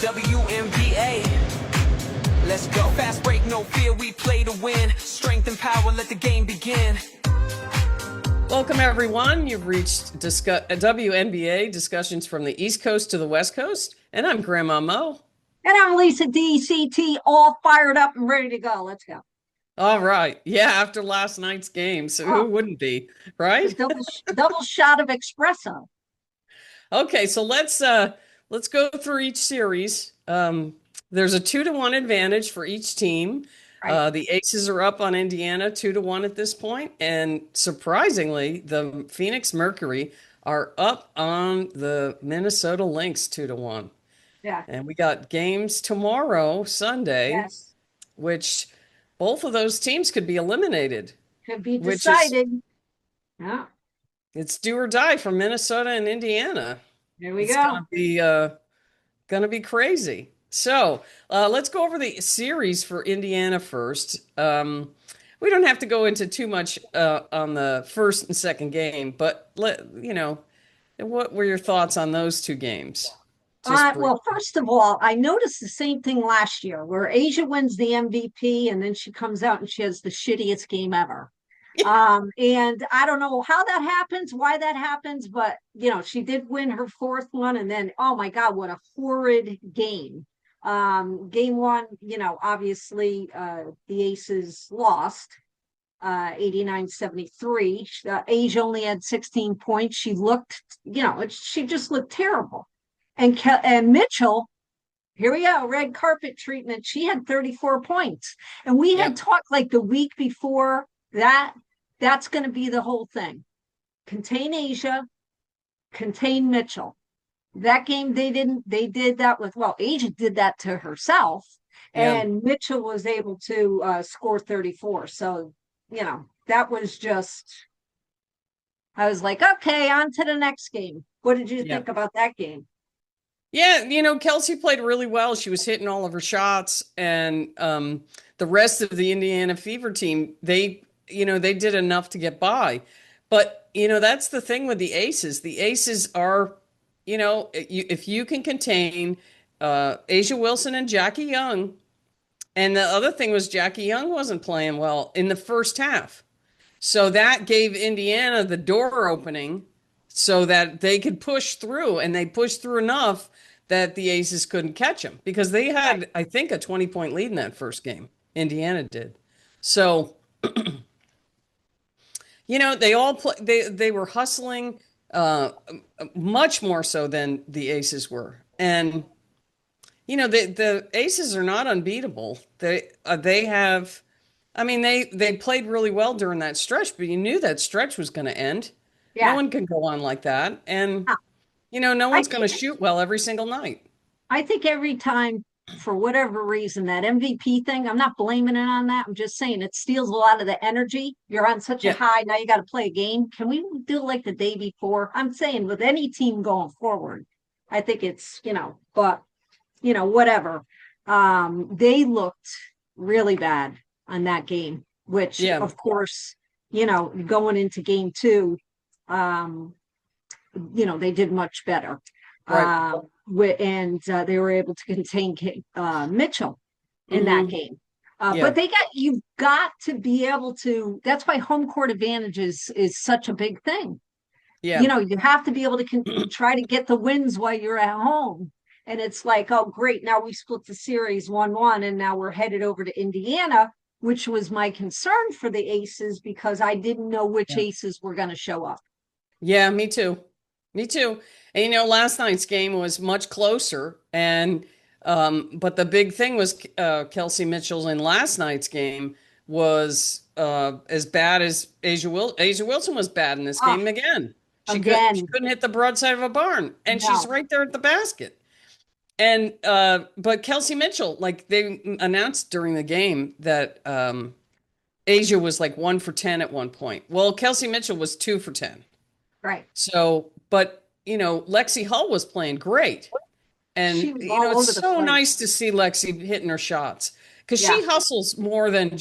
WNBA. Let's go. Fast break, no fear, we play to win. Strength and power, let the game begin. Welcome, everyone. You've reached WNBA discussions from the East Coast to the West Coast, and I'm Grandma Mo. And I'm Lisa DCT, all fired up and ready to go. Let's go. All right. Yeah, after last night's game, so who wouldn't be, right? Double shot of espresso. Okay, so let's go through each series. There's a 2-1 advantage for each team. Right. The Aces are up on Indiana 2-1 at this point, and surprisingly, the Phoenix Mercury are up on the Minnesota Lynx 2-1. Yeah. And we got games tomorrow, Sunday, Yes. which both of those teams could be eliminated. Could be decided. Yeah. It's do or die for Minnesota and Indiana. There we It's go. gonna be crazy. So let's go over the series for Indiana first. We don't have to go into too much on the first and second game, but what were your thoughts on those two games? Well, first of all, I noticed the same thing last year where Asia wins the MVP and then she comes out and she has the shittiest game ever. And I don't know how that happens, why that happens, but she did win her fourth one, and then oh my God, what a horrid game. Game one, obviously the Aces lost 89-73. Asia only had 16 points. She looked, she just looked terrible. And Mitchell, here we go, red carpet treatment. She had 34 points. And we had talked like the week before that's going to be the whole thing. Contain Asia, contain Mitchell. That game, they did that with, Asia did that to herself. And Mitchell was able to score 34. So, that was just, I was like, okay, on to the next game. What did you think about that game? Yeah, Kelsey played really well. She was hitting all of her shots, and the rest of the Indiana Fever team, they did enough to get by. But, that's the thing with the Aces. The Aces are, if you can contain Asia Wilson and Jackie Young, and the other thing was Jackie Young wasn't playing well in the first half. So that gave Indiana the door opening so that they could push through, and they pushed through enough that the Aces couldn't catch them because they had, I think, a 20-point lead in that first game. Indiana did. So, they all they were hustling much more so than the Aces were. And, the Aces are not unbeatable. They played really well during that stretch, but you knew that stretch was going to end. Yeah. No one can go on like that. And, no one's going to shoot well every single night. I think every time, for whatever reason, that MVP thing, I'm not blaming it on that. I'm just saying it steals a lot of the energy. You're on such a high. Now you got to play a game. Can we do it like the day before? I'm saying with any team going forward, I think it's, but, whatever. They looked really bad on that game, which, of course, going into game two, they did much better. Right. And they were able to contain Mitchell in that game. But you've got to be able to, that's why home court advantages is such a big thing. Yeah. You have to be able to try to get the wins while you're at home. And it's like, oh, great. Now we split the series 1-1, and now we're headed over to Indiana, which was my concern for the Aces because I didn't know which Aces were going to show up. Yeah, me too. And last night's game was much closer, and but the big thing was Kelsey Mitchell in last night's game was as bad as Asia Wilson. Asia Wilson was bad in this game again. She couldn't hit the broadside of a barn, and she's right there at the basket. And but Kelsey Mitchell, like they announced during the game that Asia was like 1 for 10 at one point. Well, Kelsey Mitchell was 2 for 10. Right. So, but Lexi Hull was playing great. And it's so nice to see Lexi hitting her shots because she hustles more than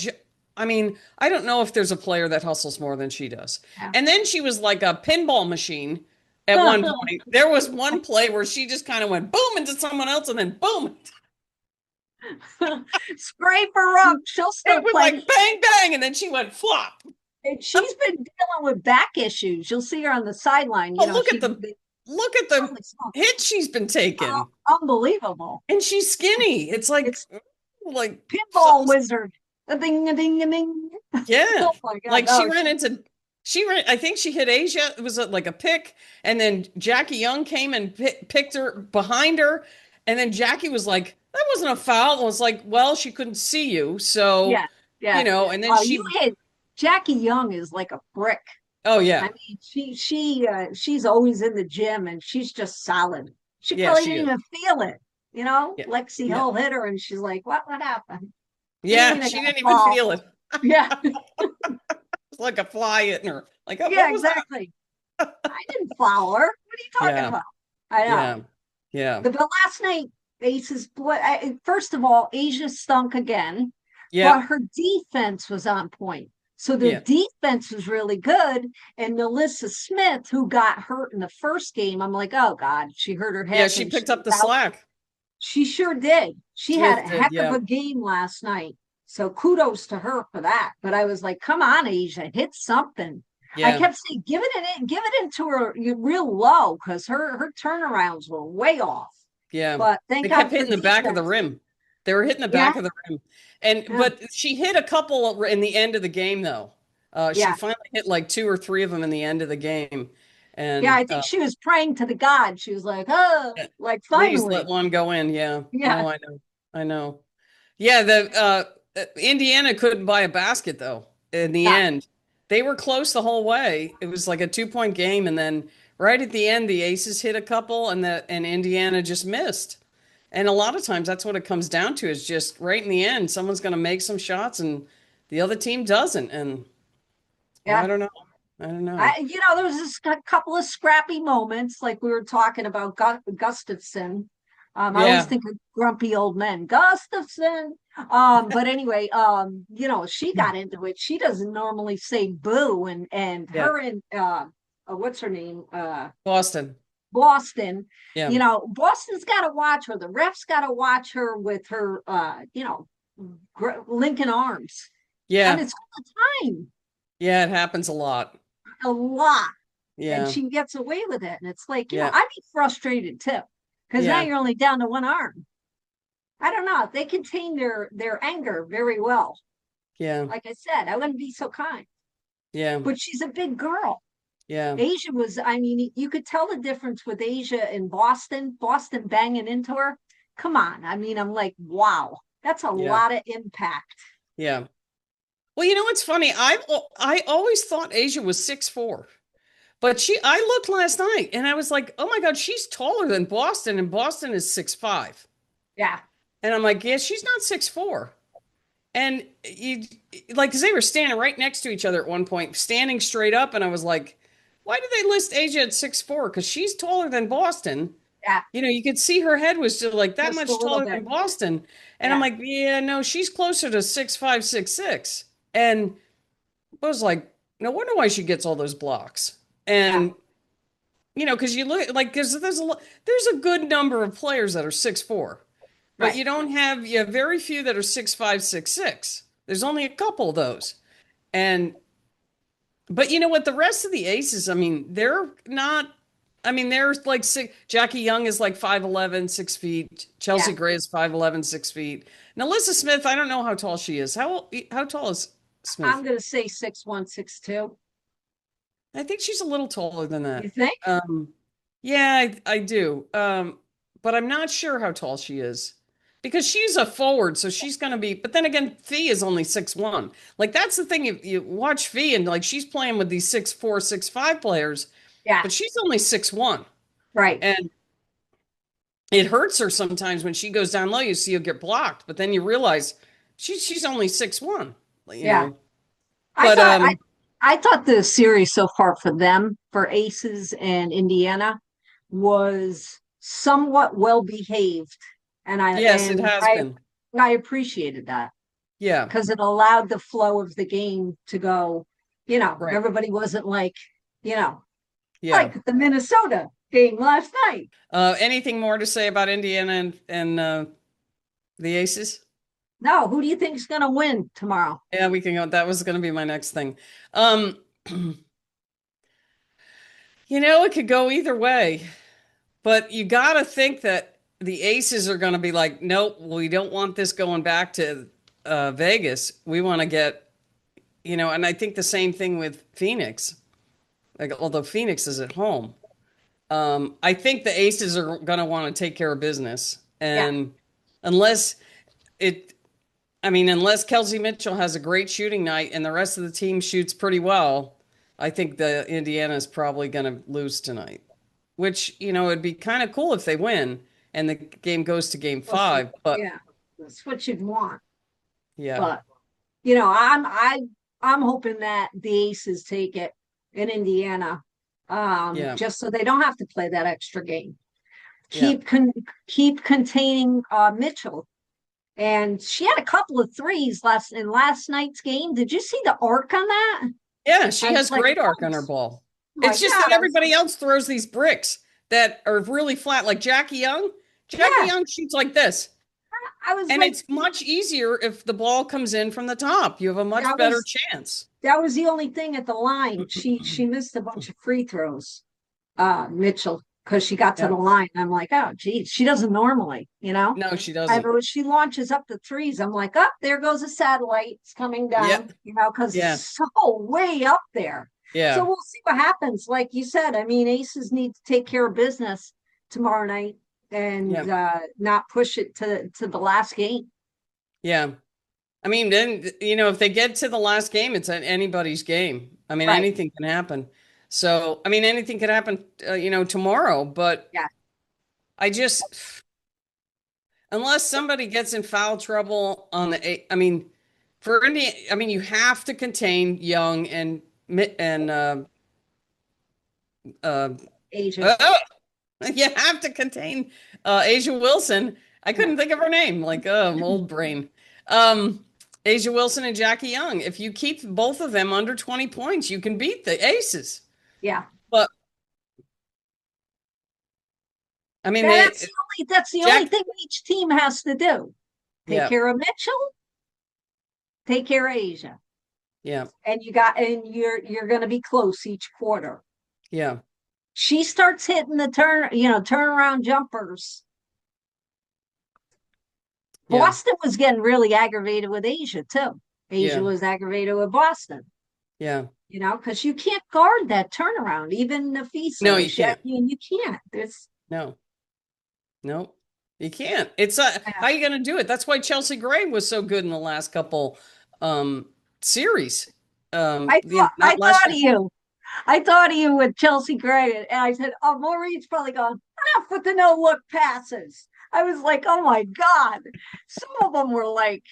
I don't know if there's a player that hustles more than she does. Yeah. And then she was like a pinball machine at one point. There was one play where she just kind of went boom into someone else and then boom. Scrape her up. She'll still It was play. like bang, bang. And then she went flop. And she's been dealing with back issues. You'll see her on the sideline. Oh, look at the holy smokes. hit she's been taking. Unbelievable. And she's skinny. It's It's like pinball wizard. A ding, a ding, a ding. yeah. Oh my God. Like I think she hit Asia. It was like a pick. And then Jackie Young came and picked her behind her. And then Jackie was like, that wasn't a foul. It was like, well, she couldn't see you. So, Yeah, yeah. and then you hit Jackie Young is like a brick. oh yeah. I mean, she's always in the gym and she's just solid. She Yeah, probably she didn't is. even feel it. Yeah. Lexi Yeah. Hill hit her and she's like, what happened? Yeah, Even she got didn't even fall. feel it. Yeah, It's like a fly hitting her. Like, oh, yeah, what was that? exactly. I didn't follow her. What are you talking Yeah. about? I know. Yeah. Yeah. But last night, Aces, first of all, Asia stunk again, Yeah. but her defense was on point. So their Yeah. defense was really good. And Melissa Smith, who got hurt in the first game, I'm like, oh God, she hurt her head. Yeah, she picked up the slack. She sure did. She had a Smith did, heck yeah. of a game last night. So kudos to her for that. But I was like, come on, Asia, hit something. I Yeah. kept saying, give it into her real low because her turnarounds were way off. Yeah. But thank They God kept for hitting the back of the defense. rim. They were hitting the Yeah. back of the rim. And Yeah. but she hit a couple in the end of the game though. She Yeah. finally hit like 2 or 3 of them in the end of the game. And Yeah, I think she was praying to the God. She was like, oh, like please finally. let one go in. Yeah. Yeah. No, I know. I know. Yeah, the Indiana couldn't buy a basket though in the Yeah. end. They were close the whole way. It was like a 2-point game, and then right at the end, the Aces hit a couple, and Indiana just missed. And a lot of times, that's what it comes down to: is just right in the end, someone's going to make some shots, and the other team doesn't. And Yeah. I don't know. I don't know. There was just a couple of scrappy moments, like we were talking about Gustafson. I always Yeah. think of grumpy old men, Gustafson. But anyway, she got into it. She doesn't normally say boo, and Yeah. her and what's her name? Boston. Boston. Yeah. Boston's got to watch her. The refs got to watch her with her, Lincoln arms. Yeah. And it's all the time, Yeah. It happens a lot. a lot. Yeah. And she gets away with it. And it's like, Yeah. I'd be frustrated too, because now Yeah. you're only down to one arm. I don't know. They contain their anger very well. Yeah. Like I said, I wouldn't be so kind. Yeah. But she's a big girl. Yeah. Asia was, I mean, you could tell the difference with Asia and Boston banging into her. Come on. I mean, I'm like, wow, that's a Yeah. lot of impact. Yeah. Well, it's funny. I always thought Asia was 6'4", but I looked last night and I was like, oh my God, she's taller than Boston, and Boston is 6'5". Yeah. And I'm like, yeah, she's not 6'4". And because they were standing right next to each other at one point, standing straight up, and I was like, why did they list Asia at 6'4"? Because she's taller than Boston. Yeah. You could see her head was just like that Just much a little taller bit. than Boston. And Yeah. I'm like, yeah, no, she's closer to 6'5", 6'6". And I was like, no wonder why she gets all those blocks. And because you look like because there's a good number of players that are 6'4", but Right. you have very few that are 6'5", 6'6". There's only a couple of those. But you know what? The rest of the aces, I mean, they're not. I mean, there's like Jackie Young is like 5'11", 6 feet. Chelsea Yeah. Gray is 5'11", 6 feet. Now, Alyssa Smith, I don't know how tall she is. How tall is Smith? I'm going to say 6'1", 6'2". I think she's a little taller than that. You think? Yeah, I do. But I'm not sure how tall she is because she's a forward, so she's going to be. But then again, Fee is only 6'1". Like that's the thing. You watch Fee and like she's playing with these 6'4", 6'5" players. Yeah. But she's only 6'1". Right. And it hurts her sometimes when she goes down low. You see her get blocked, but then you realize she's only 6'1". Yeah. But I thought the series so far for them, for Aces and Indiana, was somewhat well behaved, and it has been. I appreciated that. Yeah, because it allowed the flow of the game to go. Right. Everybody wasn't like, Yeah. like the Minnesota game last night. Anything more to say about Indiana and the Aces? No, who do you think is going to win tomorrow? Yeah, we can go. That was going to be my next thing. Um, it could go either way, but you got to think that the Aces are going to be like, nope, we don't want this going back to Vegas. We want to get, and I think the same thing with Phoenix. Like, although Phoenix is at home, I think the Aces are going to want to take care of business, Yeah. and unless it, unless Kelsey Mitchell has a great shooting night and the rest of the team shoots pretty well, I think the Indiana is probably going to lose tonight. Which, it'd be kind of cool if they win and the game goes to game 5. But Yeah, that's what you'd want. yeah, But I'm hoping that the Aces take it in Indiana, yeah, just so they don't have to play that extra game. yeah, Keep containing Mitchell. And she had a couple of threes in last night's game. Did you see the arc on that? yeah. She I has was like, great arc oh on her ball. my It's just God. that everybody else throws these bricks that are really flat, like Jackie Young. Jackie Yeah, Young shoots like this. I was And like, it's much easier if the ball comes in from the top. You have a much that better was chance. that was the only thing at the line. She missed a bunch of free throws, Mitchell, because she got to Yeah. the line. I'm like, oh geez, she doesn't normally, No, she And doesn't. when she launches up the threes, I'm like, oh, there goes a satellite. It's coming Yeah. down, because Yeah. it's so way up there. So Yeah. we'll see what happens. Like you said, Aces need to take care of business tomorrow night and Yeah. not push it to the last game. Yeah. Then, if they get to the last game, it's anybody's game. Right. Anything can happen. So, anything could happen, tomorrow, but Yeah. I just, unless somebody gets in foul trouble on for India, you have to contain Young and uh, Asia. uh, you have to contain Asia Wilson. I Yeah. couldn't think of her name, like old brain. Asia Wilson and Jackie Young. If you keep both of them under 20 points, you can beat the Aces. Yeah. But they That's the only Jack. thing each team has to do. Take Yeah, care of Mitchell, take care of Asia. yeah, And you're gonna be close each quarter. yeah, She starts hitting the turnaround jumpers. yeah, Boston was getting really aggravated with Asia too. Asia yeah, was aggravated with Boston, yeah. because you can't guard that turnaround. Even No, Nafisa, you can't. you can't. There's No, no, you can't. It's how yeah, you going to do it? That's why Chelsea Gray was so good in the last couple series. I Not last thought of year. you. I thought of you with Chelsea Gray, and I said, "Oh, Maureen's probably gone enough with the no look passes." I was like, "Oh my God!" Some of them were like,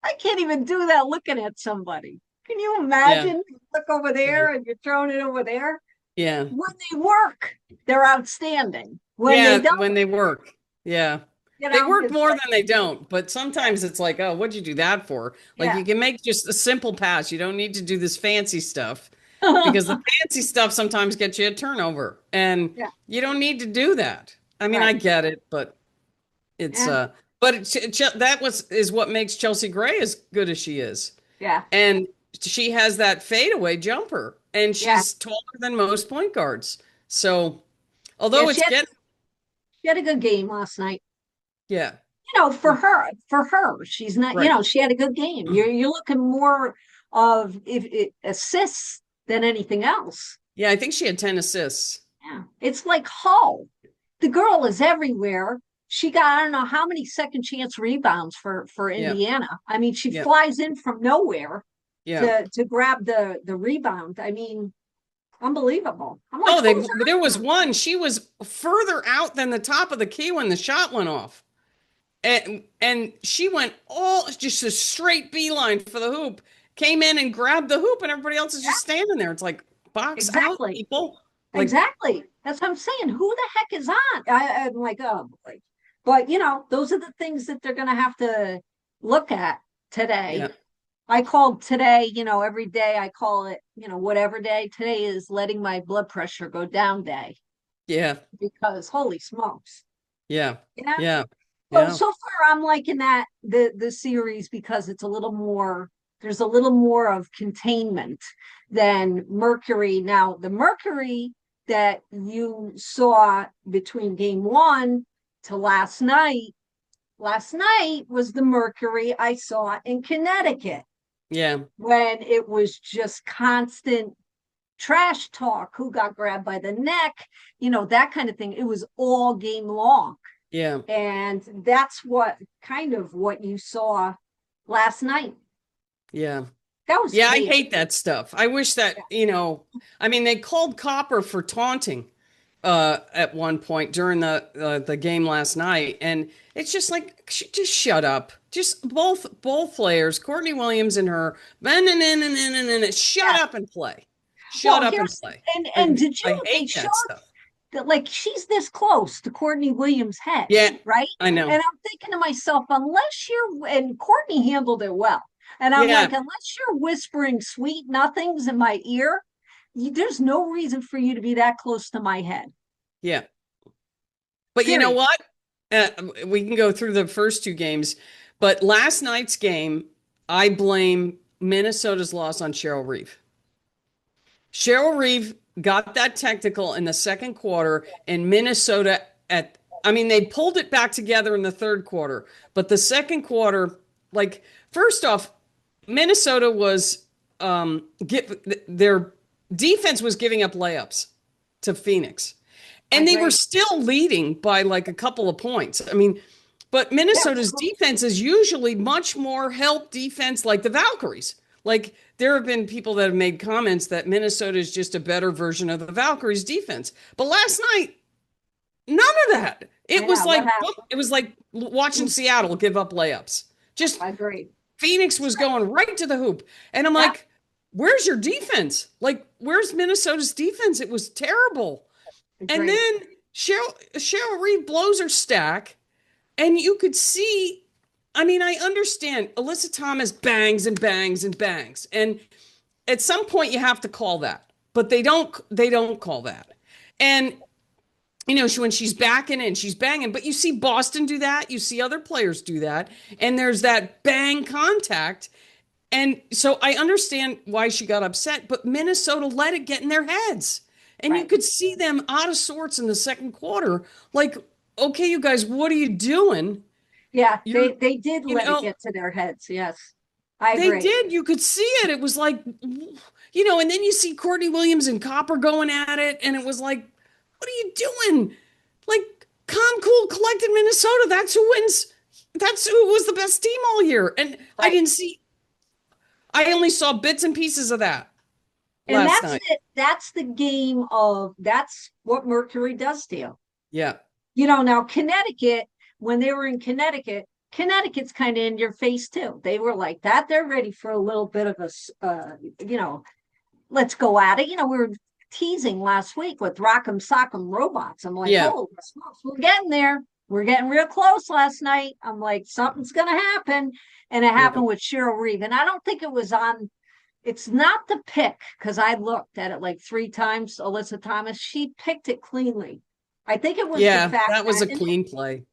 "I can't even do that looking at somebody." Can you Yeah, imagine? You look over yeah, there and you're throwing it over there. yeah. When they work, they're outstanding. When they Yeah, don't, when they work. Yeah. They work it's more like, than they don't, but sometimes it's like, oh, what'd you do that for? Like yeah, you can make just a simple pass. You don't need to do this fancy stuff because the fancy stuff sometimes gets you a turnover and yeah, you don't need to do that. I right, get it, but it's yeah, is what makes Chelsea Gray as good as she is. yeah, And she has that fadeaway jumper and yeah, she's taller than most point guards. So, yeah. although it's getting She had a good game last night. yeah. For her, she's not. Right. She had a good game. You're looking more of if it assists than anything else. Yeah, I think she had 10 assists. Yeah, it's like Hull. The girl is everywhere. She got I don't know how many second chance rebounds for Yeah. Indiana. She Yeah. flies in from nowhere Yeah. to grab the rebound. Unbelievable. I'm like, Oh, who's there was one. She was further out than the top of the key when the shot went off. And she went all just a straight beeline for the hoop, came in and grabbed the hoop, and everybody else is just standing there. It's like box out, exactly people. Like, exactly? That's what I'm saying. Who the heck is on? I'm like, oh boy. But those are the things that they're going to have to look at today. yeah, I called today, every day I call it, whatever day. Today is letting my blood pressure go down day Yeah. because holy smokes. Yeah. Yeah. Yeah. Well, Yeah. so far I'm liking that the series because it's a little more, there's a little more of containment than Mercury. Now, the Mercury that you saw between game one to last night was the Mercury I saw in Connecticut Yeah. when it was just constant trash talk, who got grabbed by the neck, that kind of thing. It was all game long. Yeah. And that's what you saw last night. Yeah. That was Yeah, I chaos. hate that stuff. I wish that, I mean, they called Copper for taunting at one point during the game last night, and it's just like just shut up. Just both players, Courtney Williams and her, shut Yeah. up and play. Shut Well, up and here's play. and did I they hate showed that stuff. that like she's this close to Courtney Williams' head, Yeah, right? I know. And I'm thinking to myself, and Courtney handled it well. And I'm Yeah, like, unless you're whispering sweet nothings in my ear, there's no reason for you to be that close to my head. yeah. But you know Period. what? We can go through the first two games, but last night's game, I blame Minnesota's loss on Cheryl Reeve. Cheryl Reeve got that technical in the second quarter, and Minnesota they pulled it back together in the third quarter, but the second quarter, like, first off, Minnesota was their defense was giving up layups to Phoenix. I And they were agree. still leading by like a couple of points. I mean, but Yeah, Minnesota's defense is usually much more help defense like the Valkyries. Like there have been people that have made comments that Minnesota is just a better version of the Valkyries defense. But last night, none of that. I know what happened. It was like watching Seattle give up layups. Just I agree. Phoenix was going right to the hoop. And I'm Yeah, like, where's your defense? Like, where's Minnesota's defense? It was terrible. And agree. then Cheryl Reeve blows her stack, and you could see. I mean, I understand Alyssa Thomas bangs and bangs and bangs, and at some point you have to call that, but they don't. They don't call that. And when she's backing in, she's banging, but you see Boston do that. You see other players do that, and there's that bang contact. And so I understand why she got upset, but Minnesota let it get in their heads. And you Right. could see them out of sorts in the second quarter. Like, okay, you guys, what are you doing? Yeah, You're, they did you let it know, get to their heads. Yes. I they agree. did. You could see it. It was like, and then you see Courtney Williams and Copper going at it. And it was like, what are you doing? Like, calm, cool, collected Minnesota. That's who wins. That's who was the best team all year. And Right. I only saw bits and pieces of that And last that's night. it. That's the game of that's what Mercury does to you. Yeah. Now Connecticut, when they were in Connecticut, Connecticut's kind of in your face too. They were like that. They're ready for a little bit of let's go at it. We were teasing last week with Rock'em Sock'em Robots. I'm like, Yeah. oh, we're getting there. We're getting real close last night. I'm like, something's going to happen. And it Yeah. happened with Cheryl Reeve. And I don't think it was on, it's not the pick, because I looked at it like 3 times, Alyssa Thomas. She picked it cleanly. I think it was the Yeah. fact That was that, a clean play.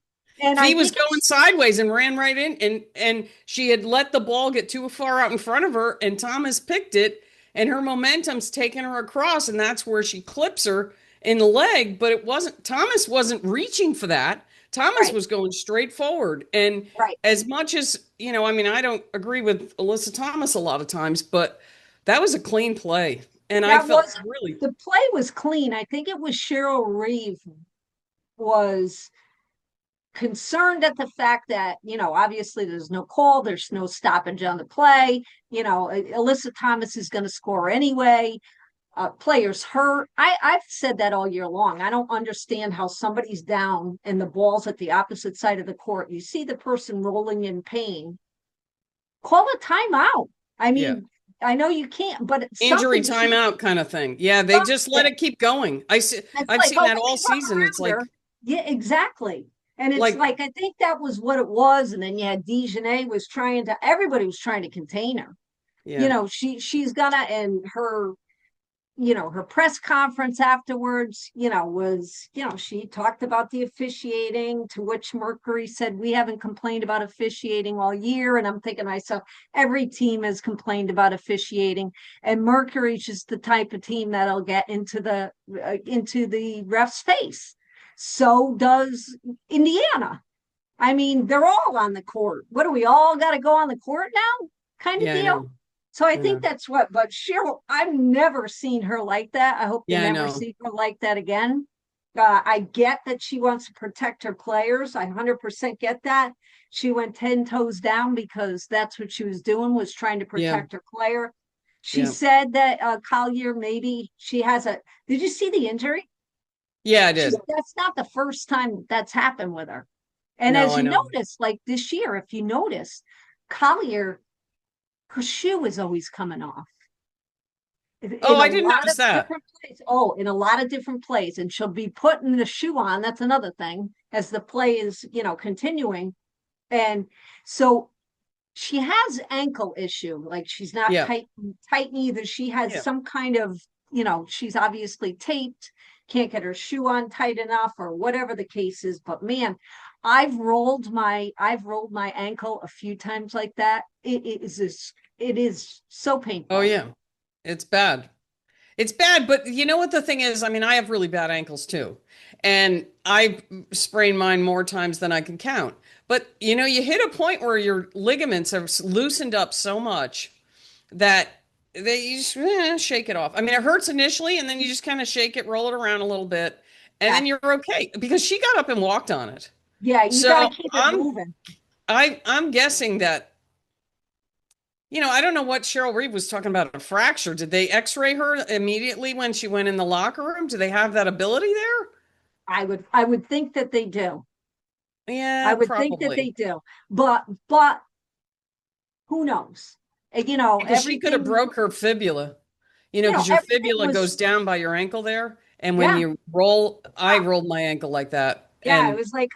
and I Fee was think going it's sideways and ran right in, and she had let the ball get too far out in front of her, and Thomas picked it, and her momentum's taking her across, and that's where she clips her in the leg. But Thomas wasn't reaching for that. Thomas right, was going straight forward. And right. as much as, I don't agree with Alyssa Thomas a lot of times, but that was a clean play. And I That felt was really, the play was clean. I think it was Cheryl Reeve was concerned at the fact that, obviously there's no call, there's no stoppage on the play. Alyssa Thomas is going to score anyway. Players hurt. I've said that all year long. I don't understand how somebody's down and the ball's at the opposite side of the court. You see the person rolling in pain. Call a timeout. I yeah, mean, I know you can't, but injury something should timeout kind of thing. Yeah, they just let something. it keep going. It's I've like, seen oh, that let all me run season. It's around like, her. Yeah, exactly. And it's like, like, I think that was what it was. And then you had Dejanay was everybody was trying to contain her. Yeah. She's gonna, and her, her press conference afterwards, was, she talked about the officiating, to which Mercury said, we haven't complained about officiating all year. And I'm thinking to myself, every team has complained about officiating, and Mercury's just the type of team that'll get into the ref's face. So does Indiana. I mean, they're all on the court. What do we all got to go on the court now? Kind of Yeah, I deal. know. So I I think know. that's but Cheryl, I've never seen her like that. I hope they Yeah, I never know. see her like that again. I get that she wants to protect her players. I 100% get that. She went 10 toes down because that's what she was doing, was trying to Yeah. protect her player. She Yeah. said that Collier, maybe she has did you see the injury? Yeah, I did. That's not the first time that's happened with her. And No, as I you know. notice, like this year, if you notice, Collier, her shoe is always coming off Oh, in a I didn't lot notice of that. different places. Oh, in a lot of different plays. And she'll be putting the shoe on. That's another thing as the play is, continuing. And so she has ankle issue. Like she's not Yeah. tight either. She has Yeah. some kind of, she's obviously taped, can't get her shoe on tight enough or whatever the case is. But man, I've rolled my ankle a few times like that. It is so Oh, painful. yeah. It's bad. It's bad, but you know what the thing is? I mean, I have really bad ankles too. And I sprain mine more times than I can count. But you hit a point where your ligaments have loosened up so much that you just shake it off. I mean, it hurts initially, and then you just kind of shake it, roll it around a little bit, and Yeah. then you're okay. Because she got up and walked on it. Yeah, you got to So keep it moving. I'm guessing that, I don't know what Cheryl Reeve was talking about, a fracture. Did they x-ray her immediately when she went in the locker room? Do they have that ability there? I would think that they do. I Yeah, would think that probably. they do. But who knows? Because she could have Everything, broke her fibula, because your everything fibula was, goes down by your ankle there. And when yeah. you roll, I rolled my ankle like that. Yeah, it And was like,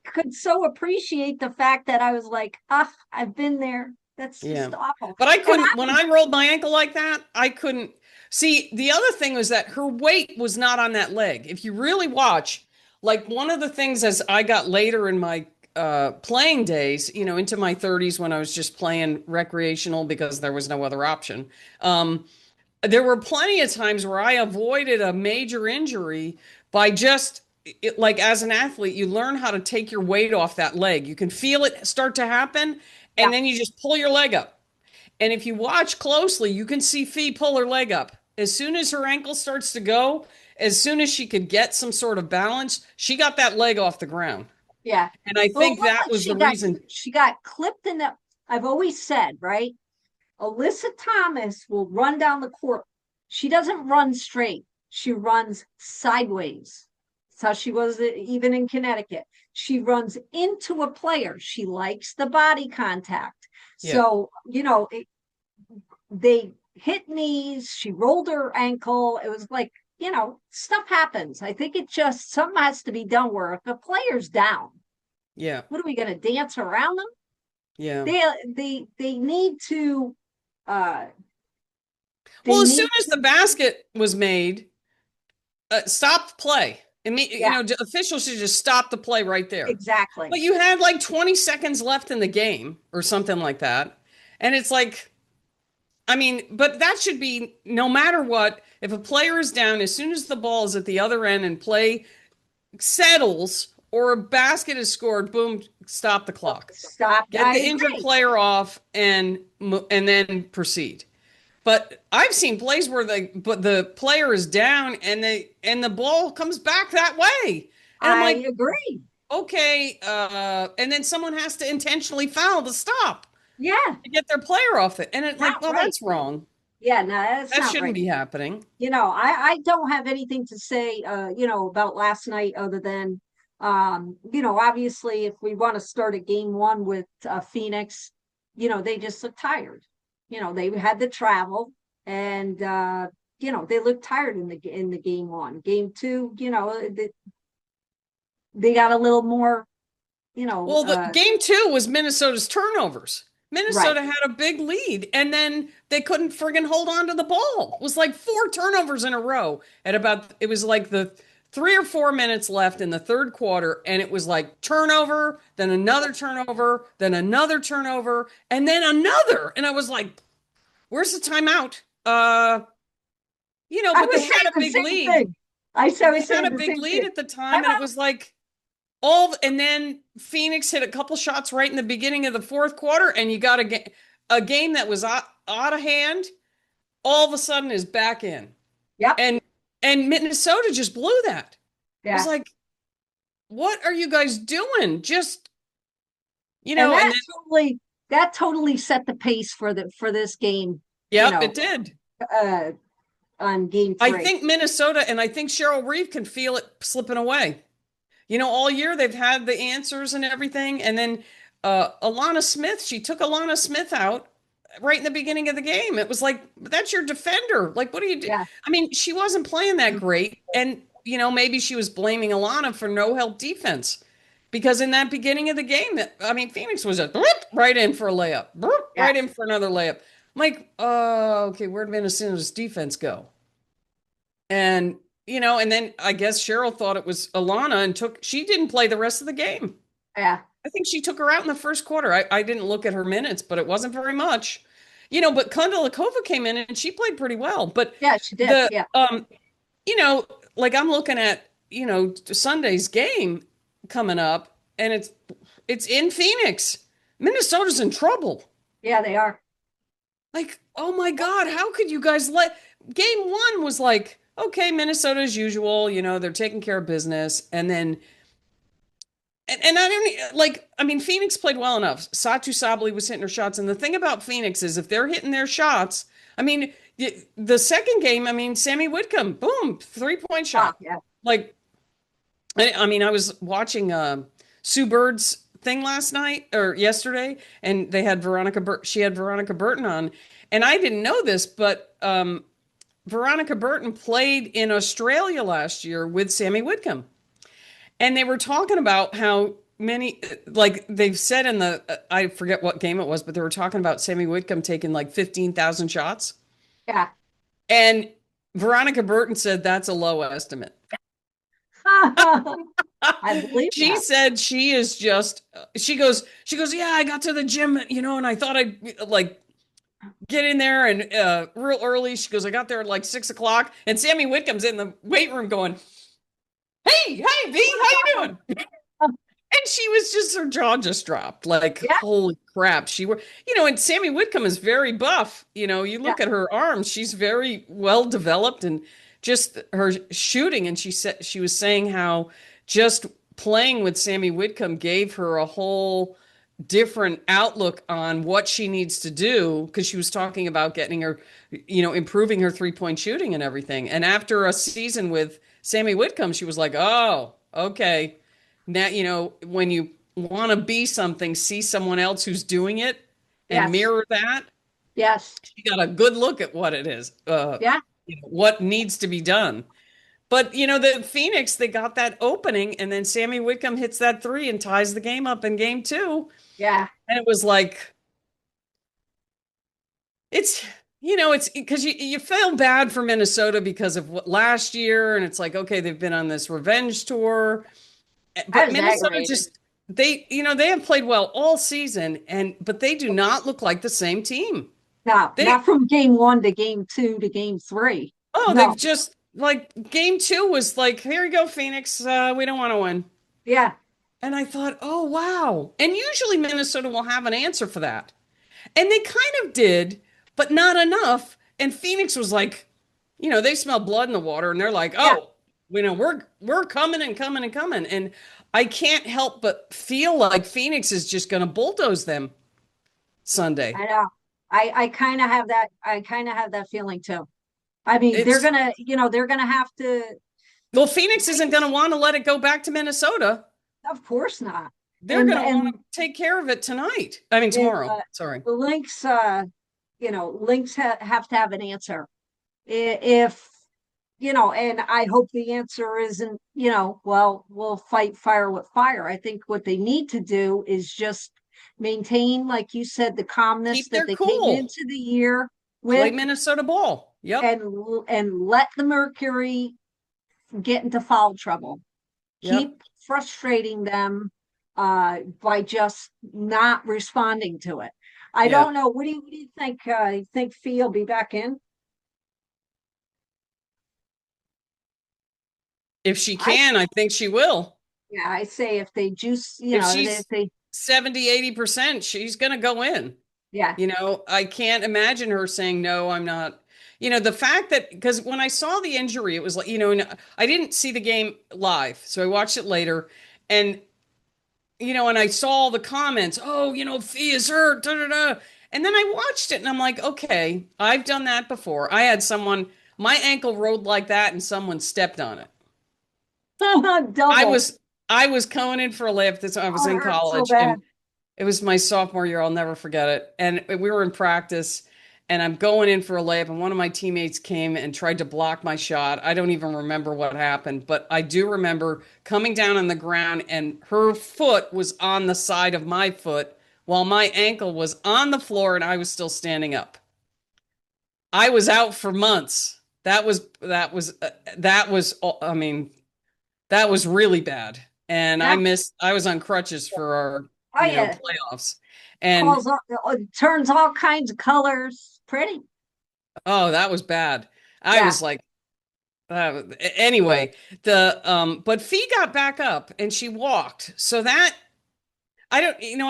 could so appreciate the fact that I was like, I've been there. That's yeah, just awful. but I And couldn't, when I rolled my ankle like that, I couldn't see. The other thing was that her weight was not on that leg. If you really watch, like one of the things as I got later in my playing days, into my 30s when I was just playing recreational because there was no other option. There were plenty of times where I avoided a major injury by just like as an athlete, you learn how to take your weight off that leg. You can feel it start to happen, yeah, and then you just pull your leg up. And if you watch closely, you can see Fee pull her leg up. As soon as her ankle starts to go, as soon as she could get some sort of balance, she got that leg off the ground. yeah. And I Well, it think looked that like was the she got reason. she got clipped in the. I've always said, right? Alyssa Thomas will run down the court. She doesn't run straight. She runs sideways. That's how she was even in Connecticut. She runs into a player. She likes the body contact. Yeah. So, they hit knees. She rolled her ankle. It was like, stuff happens. I think something has to be done where if a player's down, Yeah. what are we going to dance around them? Yeah. They need to uh they Well, as soon need as the to, basket was made, stop play. yeah, Officials should just stop the play right there. exactly. But you had like 20 seconds left in the game or something like that. And it's like, I mean, but that should be no matter what. If a player is down, as soon as the ball is at the other end and play settles or a basket is scored, boom, stop the clock. Stop. Get I the injured agree. player off and then proceed. But I've seen plays where the player is down and the ball comes back that way. And I'm like, I agree. okay, and then someone has to intentionally foul to stop Yeah, to get their player off it. And it not like, well, right. that's wrong. Yeah, no, that's That not shouldn't right. be happening. I don't have anything to say about last night other than obviously if we want to start a game one with Phoenix, they just look tired. They had the travel and they look tired in the game one. Game two, they got a little more, Well, the game two was Minnesota's turnovers. Right. Minnesota had a big lead, and then they couldn't friggin' hold on to the ball. It was like 4 turnovers in a row at about, it was like the 3 or 4 minutes left in the third quarter, and it was like turnover, then another turnover, then another turnover, and then another. And I was like, where's the timeout? I But they was had saying a the big same lead. thing. I They was had saying a the big same lead thing. at the I'm time, and it was like and then Phoenix hit a couple shots right in the beginning of the fourth quarter, and you got a game that was out of hand. All of a sudden, is back in, Yep. and Minnesota just blew that. It was Yeah. like, what are you guys doing? Just And and then that totally set the pace for this game, you yep, know, it did. uh on game I three. think Minnesota and I think Cheryl Reeve can feel it slipping away. All year they've had the answers and everything. And then Alana Smith, she took Alana Smith out right in the beginning of the game. It was like, that's your defender. Like, what do you do? Yeah. I mean, she wasn't playing that great. And, maybe she was blaming Alana for no help defense. Because in that beginning of the game, I mean, Phoenix was right in for a layup, Yeah. right in for another layup. I'm like, okay, where'd Minnesota's defense go? And and then I guess Cheryl thought it was Alana and she didn't play the rest of the game. Yeah. I think she took her out in the first quarter. I didn't look at her minutes, but it wasn't very much. But Kondalikova came in and she played pretty well. But Yeah, she did. the Yeah. you know, like I'm looking at, Sunday's game coming up and it's in Phoenix. Minnesota's in trouble. Yeah, they are. Like, oh my God, how could you guys let game one was like, okay, Minnesota as usual, they're taking care of business. And then, and I don't like, I mean, Phoenix played well enough. Satu Sabali was hitting her shots. And the thing about Phoenix is if they're hitting their shots, I mean, the second game, I mean, Sammy Whitcomb, boom, 3-point shot. Yeah. Like, I mean, I was watching Sue Bird's thing last night or yesterday, and they had she had Veronica Burton on. And I didn't know this, but Veronica Burton played in Australia last year with Sammy Whitcomb. And they were talking about how many, like they've said in I forget what game it was, but they were talking about Sammy Whitcomb taking like 15,000 shots. Yeah. And Veronica Burton said that's a low estimate. I believe She that. said she is just, she goes, yeah, I got to the gym, and I thought I'd like get in there and real early. She goes, I got there at like 6 o'clock, and Sammy Whitcomb's in the weight room going, hey, V, how you doing? And she was just, her jaw just dropped. Like, Yeah. holy crap. And Sammy Whitcomb is very buff. You Yeah. look at her arms, she's very well developed and just her shooting. And she was saying how just playing with Sammy Whitcomb gave her a whole different outlook on what she needs to do because she was talking about getting her, improving her 3-point shooting and everything. And after a season with Sammy Whitcomb, she was like, oh, okay. Now, when you want to be something, see someone else who's doing it and Yes. mirror that. Yes. She got a good look at what it is, Yeah. what needs to be done. But, the Phoenix, they got that opening, and then Sammy Whitcomb hits that three and ties the game up in game two. Yeah. And it was like, it's because you feel bad for Minnesota because of what last year. And it's like, okay, they've been on this revenge tour. I But was Minnesota aggravated. just, they have played well all season, but they do not look like the same team. No, They, not from game one to game two to game three. they've No. just like game two was like, here you go, Phoenix. We don't want to win. Yeah. And I thought, oh, wow. And usually Minnesota will have an answer for that. And they kind of did, but not enough. And Phoenix was like, they smell blood in the water and they're like, Yeah. oh, we're coming and coming and coming. And I can't help but feel like Phoenix is just going to bulldoze them Sunday. I know. I kind of have that. I kind of have that feeling too. I mean, It's they're gonna have to. Well, Phoenix isn't going to want to let it go back to Minnesota. Of course not. They're going to want to take care of it tonight. I mean, tomorrow. Sorry. The Lynx, Lynx have to have an answer. If and I hope the answer isn't, well, we'll fight fire with fire. I think what they need to do is just maintain, like you said, the calmness Keep that their they came cool. into the year Play with, Minnesota ball. Yep. and let the Mercury get into foul trouble. Yep. Keep frustrating them by just not responding to it. I Yeah. don't know. What do you think? You think Fee will be back in? If she I can, I think she will. Yeah, I say if they juice, If if she's they 70, 80%, she's going to go in. yeah. I can't imagine her saying, no, I'm not. The fact that, because when I saw the injury, it was like, and I didn't see the game live. So I watched it later. And, and I saw all the comments, oh, Fee is hurt, da, da, da. And then I watched it and I'm like, okay, I've done that before. I had my ankle rolled like that and someone stepped on it. I Double. was, I was going in for a lift. I was Oh, it in hurts so college bad. and it was my sophomore year. I'll never forget it. And we were in practice and I'm going in for a layup and one of my teammates came and tried to block my shot. I don't even remember what happened, but I do remember coming down on the ground and her foot was on the side of my foot while my ankle was on the floor and I was still standing up. I was out for months. I mean, that was really bad. And Yeah. I was on crutches for our, Oh yeah. playoffs. And Calls all, turns all kinds of colors. Pretty. oh, that was bad. I Yeah. was like, anyway, but Fee got back up and she walked. So that, I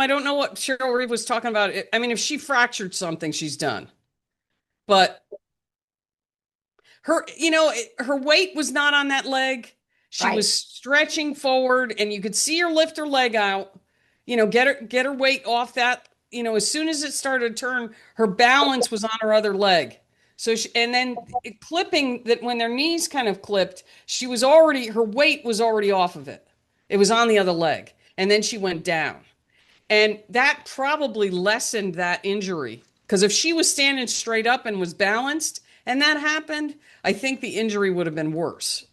don't know what Cheryl Reeve was talking about. I mean, if she fractured something, she's done. But her weight was not on that leg. She Right. was stretching forward and you could see her lift her leg out, get her weight off that, as soon as it started to turn, her balance was on her other leg. So and then clipping that when their knees kind of clipped, her weight was already off of it. It was on the other leg. And then she went down. And that probably lessened that injury. Because if she was standing straight up and was balanced and that happened, I think the injury would have been worse.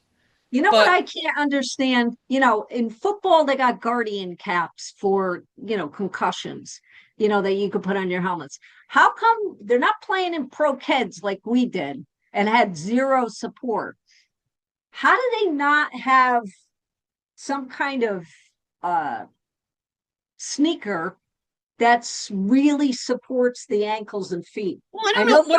You know what But I can't understand? In football, they got guardian caps for, concussions, that you could put on your helmets. How come they're not playing in pro kids like we did and had zero support? How do they not have some kind of uh sneaker that's really supports the ankles and feet? well, I I don't know know. some,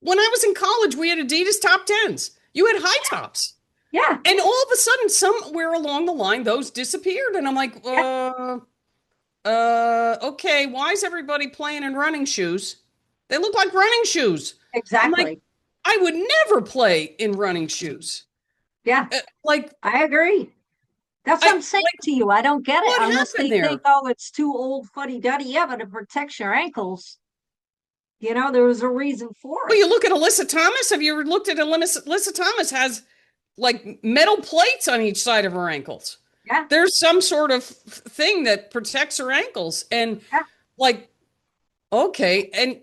When I was in college, we had Adidas top tens. You had high tops. yeah, And all of a sudden, somewhere along the line, those disappeared. And I'm like, yeah, okay, why is everybody playing in running shoes? They look like running shoes. I'm like, exactly. I would never play in running shoes. Yeah, Like, I agree. That's what I'm saying like, to you. I don't get it what unless happened they think, there? oh, it's too old fuddy duddy. Yeah, but it protects your ankles. There was a reason for Well, it. you look at Alyssa Thomas. Have you ever looked at Alyssa Thomas has like metal plates on each side of her ankles. Yeah, There's some sort of thing that protects her ankles. And yeah. like, okay. And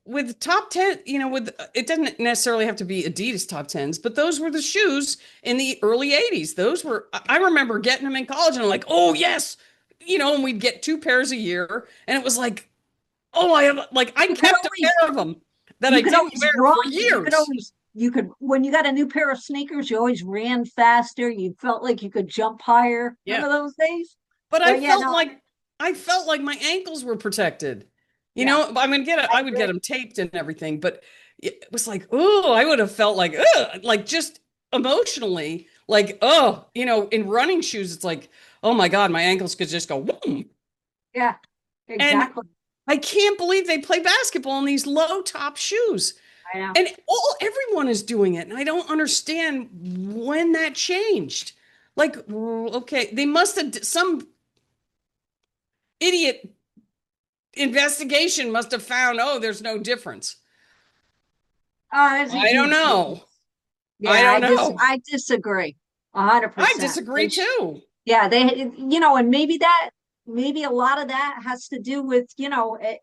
with top 10, with it doesn't necessarily have to be Adidas top tens, but those were the shoes in the early 80s. I remember getting them in college and I'm like, oh yes, and we'd get two pairs a year. And it was like, oh, I You could kept a always pair of them that I you could didn't always wear run. for You could years. always you could when you got a new pair of sneakers, you always ran faster. You felt like you could jump higher. Yeah. Remember those days? But But yeah, no, I felt like my ankles were protected. yeah, I I would get agree. them taped and everything, but it was like, oh, I would have felt like, like just emotionally, like, oh, in running shoes, it's like, oh my God, my ankles could just go, boom. Yeah, And exactly. I can't believe they play basketball in these low top shoes. I know. And everyone is doing it. And I don't understand when that changed. Like, okay, they must have some idiot investigation must have found, oh, there's no difference. It's a I don't huge know. difference. I Yeah, don't know. I disagree 100%. Disagree too. Yeah, and maybe a lot of that has to do with,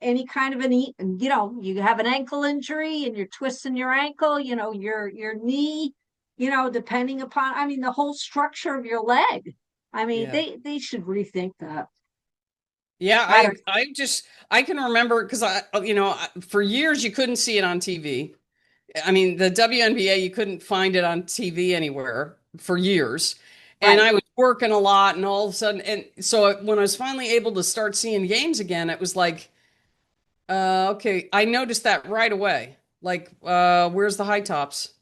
any kind of you have an ankle injury and you're twisting your ankle, your knee, depending upon, I mean, the whole structure of your leg. I mean, Yeah. they should rethink that. Yeah, I don't, I can remember because for years you couldn't see it on TV. I mean, the WNBA, you couldn't find it on TV anywhere for years. And right. I was working a lot, and all of a sudden, and so when I was finally able to start seeing games again, it was like, okay, I noticed that right away. Like, where's the high tops?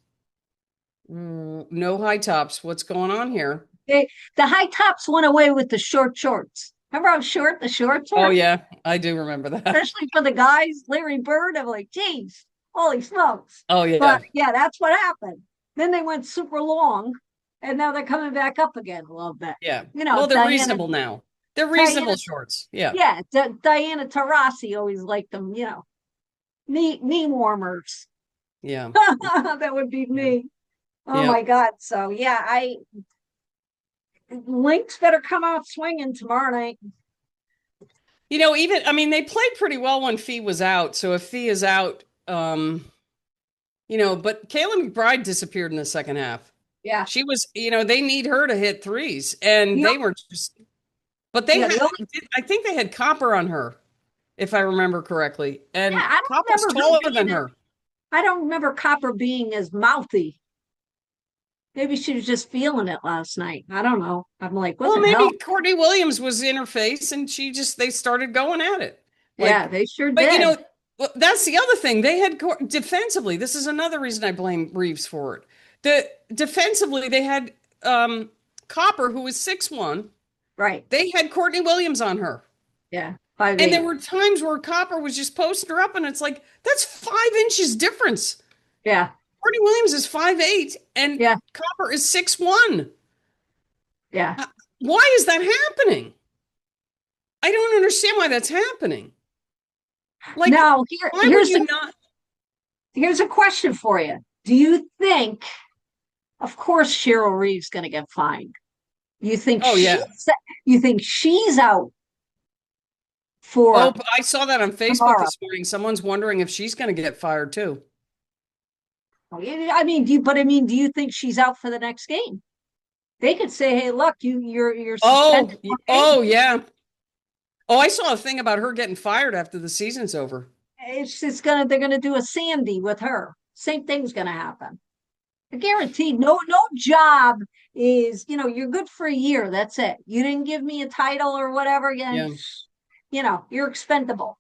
No high tops. What's going on here? The high tops went away with the short shorts. Remember how short the shorts Oh, were? yeah, I do remember that. Especially for the guys, Larry Bird. I'm like, geez, holy smokes. Oh, But yeah, yeah, that's what happened. Then they went super long, and now they're coming back up again a little bit. yeah. You know, Well, they're reasonable now. They're Diana, reasonable shorts. Yeah, yeah, Diana Taurasi always liked them. You know, knee warmers. yeah, That would be yeah, me. Oh yeah. my God. So yeah, I Lynx better come out swinging tomorrow night. I mean, they played pretty well when Fee was out. So if Fee is out, but Kayla McBride disappeared in the second half. Yeah. She was, they need her to hit threes, and The, they were just, but they yeah, had, the only I think they had Copper on her, if I remember correctly, yeah, and I don't Copper's remember her taller than being her. I don't remember Copper being as mouthy. Maybe she was just feeling it last night. I don't know. I'm like, what Well, the hell? maybe Courtney Williams was in her face, and they started going at it. Yeah, Like, they sure but did. well, that's the other thing. They had defensively. This is another reason I blame Reeves for it. Defensively, they had Copper, who was 6'1". Right. They had Courtney Williams on her. Yeah. Five And there eight. were times where Copper was just posting her up, and it's like, that's 5 inches difference. Yeah. Courtney Williams is 5'8", and Yeah. Copper is 6'1". Yeah. Why is that happening? I don't understand why that's happening. Like, Now why would you not? here's a question for you. Do you think, of course, Cheryl Reeve's going to get fined? You think Oh, she's yeah. you think she's out Oh, for I saw that on Facebook tomorrow? this morning. Someone's wondering if she's going to get fired too. I mean, do you think she's out for the next game? They could say, "Hey, look, you're suspended for Oh, games." yeah. Oh, I saw a thing about her getting fired after the season's over. It's gonna they're gonna do a Sandy with her. Same thing's gonna happen. I guarantee no job is, you're good for a year. That's it. You didn't give me a title or whatever again, Yeah. you're expendable.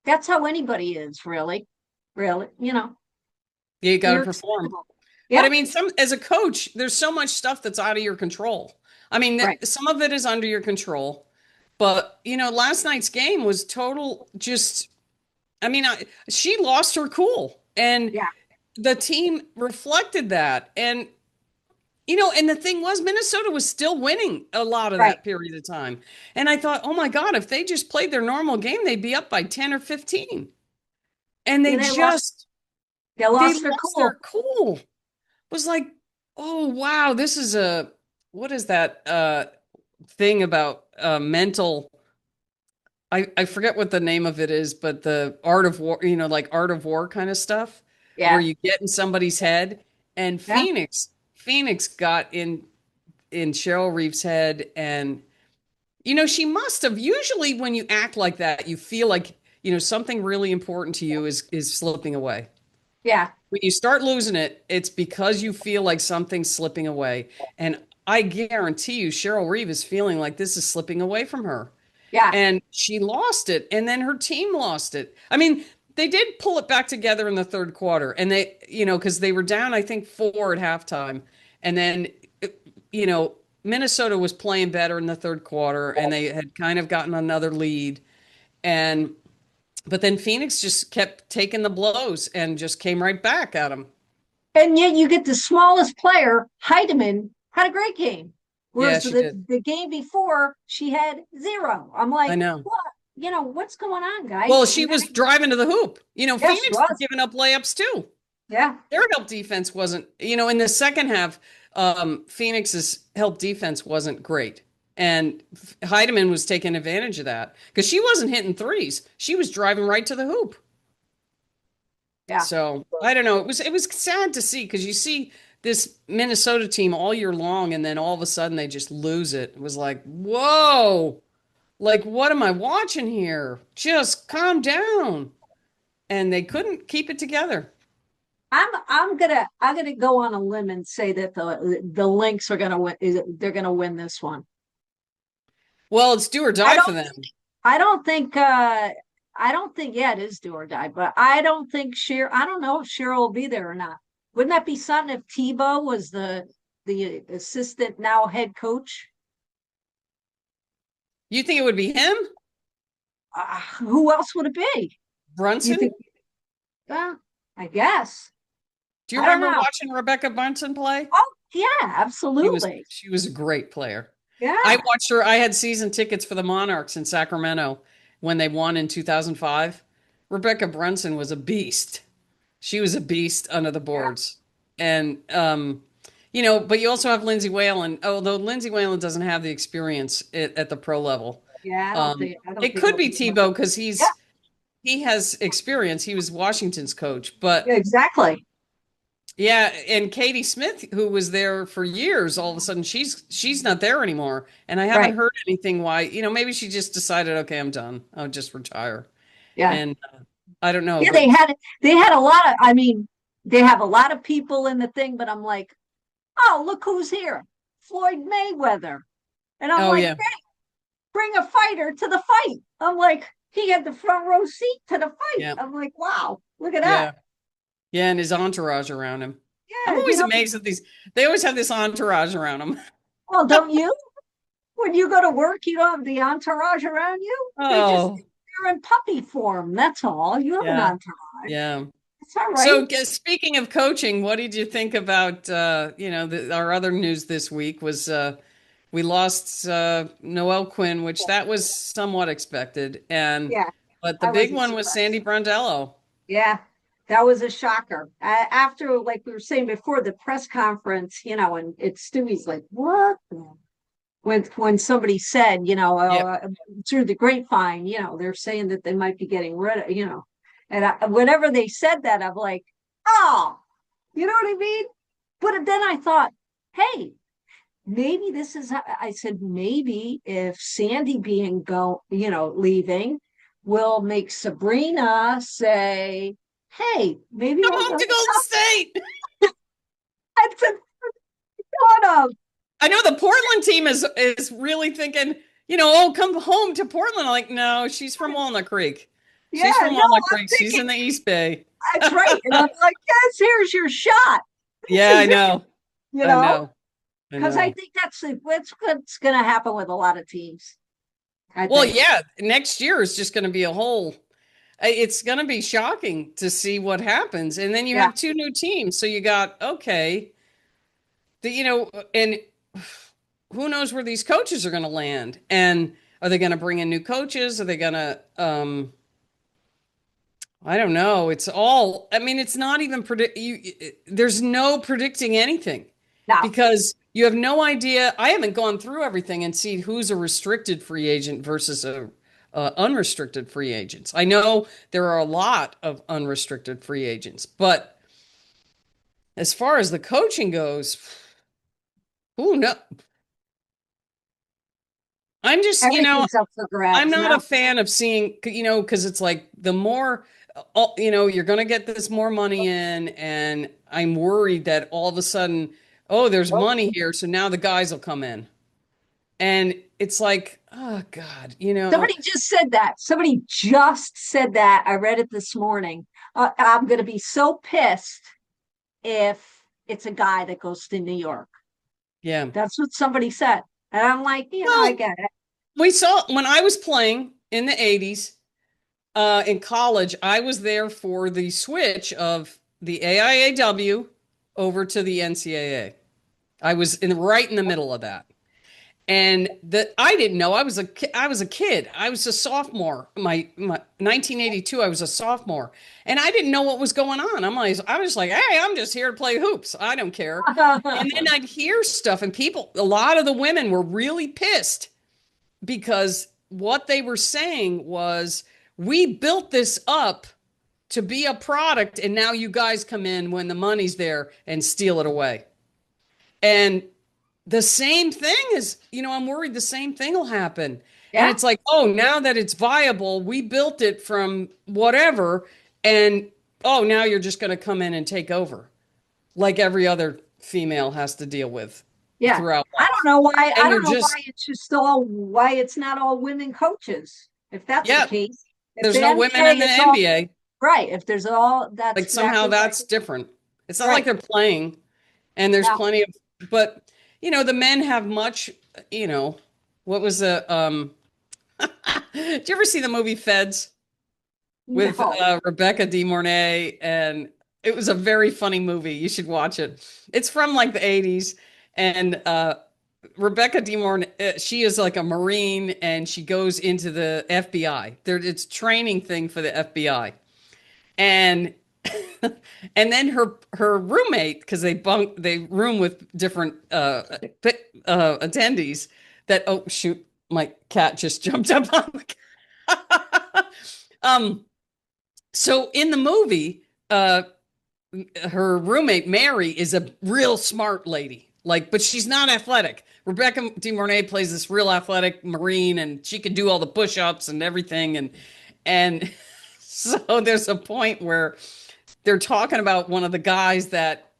That's how anybody is, really. Really, Yeah, you got to you're perform. expendable. But I Yeah, mean, as a coach, there's so much stuff that's out of your control. I mean, right. some of it is under your control. But, last night's game was total just, I mean, she lost her cool. And Yeah, the team reflected that. And the thing was, Minnesota was still winning a lot of right. that period of time. And I thought, oh my God, if they just played their normal game, they'd be up by 10 or 15. And Yeah, they they lost their lost their cool. cool. It was like, oh wow, what is that thing about mental? I forget what the name of it is, but the art of war, like art of war kind of stuff, where Yeah, you get in somebody's head. And yeah, Phoenix got in Cheryl Reeve's head, and she must have. Usually, when you act like that, you feel like something really important to you is slipping away. yeah, When you start losing it, it's because you feel like something's slipping away. And I guarantee you, Cheryl Reeve is feeling like this is slipping away from her. yeah, And she lost it, and then her team lost it. I mean, they did pull it back together in the third quarter, and because they were down, I think, 4 at halftime. And then, you know, Minnesota was playing better in the third quarter, and they had kind of gotten another lead. And but then Phoenix just kept taking the blows and just came right back at them. and yet you get the smallest player, Heidemann, had a great game. Yeah, Whereas she did. the game before, she had zero. I'm I like, know. what? What's going on, Well, guys? she was driving to the hoop. Yeah, she Phoenix was was. giving up layups too. Yeah, Their help defense wasn't, in the second half, Phoenix's help defense wasn't great. And Heidemann was taking advantage of that because she wasn't hitting threes. She was driving right to the hoop. yeah. So I don't know. It was sad to see because you see this Minnesota team all year long, and then all of a sudden they just lose it. It was like, whoa, like, what am I watching here? Just calm down. And they couldn't keep it together. I'm gonna go on a limb and say that the Lynx are gonna win. They're gonna win this one. Well, it's do or I die for don't. them. I don't think. I don't think. Yeah, it is do or die. But I don't think Cheryl. I don't know if Cheryl will be there or not. Wouldn't that be something if Tebow was the assistant now head coach? You think it would be him? Who else would it be? You Brunson? think? I guess. Do you I don't remember know. watching Rebecca Brunson play? Oh, yeah, She was absolutely. she was a great player. I Yeah, watched her. I had season tickets for the Monarchs in Sacramento when they won in 2005. Rebecca Brunson was a beast. She was a beast under the yeah, boards. And but you also have Lindsay Whalen, although Lindsay Whalen doesn't have the experience at the pro level. yeah. I don't It think could it'll be be. Tebow because Yeah, he has experience. He was Washington's coach, yeah, but exactly. yeah, and Katie Smith, who was there for years, all of a sudden she's not there anymore, and I haven't Right. heard anything why. Maybe she just decided, okay, I'm done. I'll just retire, Yeah. and I don't know, Yeah, but they had a lot of, I mean, they have a lot of people in the thing, but I'm like, oh, look who's here. Floyd Mayweather. And I'm oh like, yeah, hey, bring a fighter to the fight. I'm like, he had the front row seat to the fight. yeah, I'm like, wow, look at that. yeah, yeah, and his entourage around him. I'm Yeah, always amazed at these. They always have this entourage around them. well, don't you? When you go to work, you don't have the entourage around you. Oh, They're in puppy form. That's all. You have an yeah, entourage. yeah. It's all right. So, speaking of coaching, what did you think about our other news this week was we lost Noel Quinn, which that was somewhat expected, and Yeah, but the I big wasn't one was surprised. Sandy Brondello. Yeah, that was a shocker. After, like we were saying before, the press conference, and it's Stewie's like, what? When somebody said, Yep. through the grapevine, they're saying that they might be getting rid of, and whenever they said that, I'm like, oh, you know what I mean? But then I thought, hey, maybe this is, I said, maybe if Sandy leaving will make Sabrina say, hey, maybe Come I'll home go. to Golden State. I said, sort of. I know the Portland team is really thinking, oh, come home to Portland. I'm like, no, she's from Walnut Creek. Yeah, She's from no, Walnut I'm Creek. She's thinking in the East Bay. that's right. And I'm like, yes, here's your shot. This Yeah, I is it, know. you I know, know. I because I know. think what's going to happen with a lot of teams. I Well, think. yeah, next year is just going to be a whole. It's going to be shocking to see what happens, and then you Yeah. have two new teams. So you got okay, and who knows where these coaches are going to land, and are they going to bring in new coaches? Are they going to? I don't know. It's all. I mean, it's not even predict. There's no predicting anything Now, because you have no idea. I haven't gone through everything and see who's a restricted free agent versus a unrestricted free agents. I know there are a lot of unrestricted free agents, but as far as the coaching goes, who knows? I'm just, everything's up for I'm grabs not now. a fan of seeing, because it's like the more, you're going to get this more money in, and I'm worried that all of a sudden, oh, there's money here, so now the guys will come in, and it's like, oh God, Somebody just said that. Somebody just said that. I read it this morning. I'm going to be so pissed if it's a guy that goes to New York. yeah. That's what somebody said. And I'm like, I Well, get it. we saw when I was playing in the 80s, in college, I was there for the switch of the AIAW over to the NCAA. I was right in the middle of that. And I didn't know I was a kid. I was a sophomore. My 1982, I was a sophomore, and I didn't know what was going on. I was like, hey, I'm just here to play hoops. I don't care. And then I'd hear stuff, and a lot of the women were really pissed because what they were saying was, we built this up to be a product, and now you guys come in when the money's there and steal it away. And the same thing is, I'm worried the same thing will happen. And Yeah. it's like, oh, now that it's viable, we built it from whatever. And oh, now you're just going to come in and take over like every other female has to deal with Yeah. throughout I don't life. know why. I And you're don't know why just, it's just all why it's not all women coaches. If that's the yeah, case, if there's the no women in NBA the is all NBA. right, if there's all, that's Like somehow exactly right. that's different. It's not like Right. they're playing and there's No, plenty of, but the men have much, you know, what was the, did you ever see the movie Feds with no. Rebecca De Mornay? And it was a very funny movie. You should watch it. It's from like the 80s. And Rebecca De Mornay, she is like a Marine and she goes into the FBI. It's training thing for the FBI. And and then her roommate, because they room with different attendees. That, oh shoot, my cat just jumped up on the um. So in the movie, her roommate Mary is a real smart lady, like, but she's not athletic. Rebecca De Mornay plays this real athletic Marine, and she can do all the push-ups and everything, and so there's a point where they're talking about one of the guys that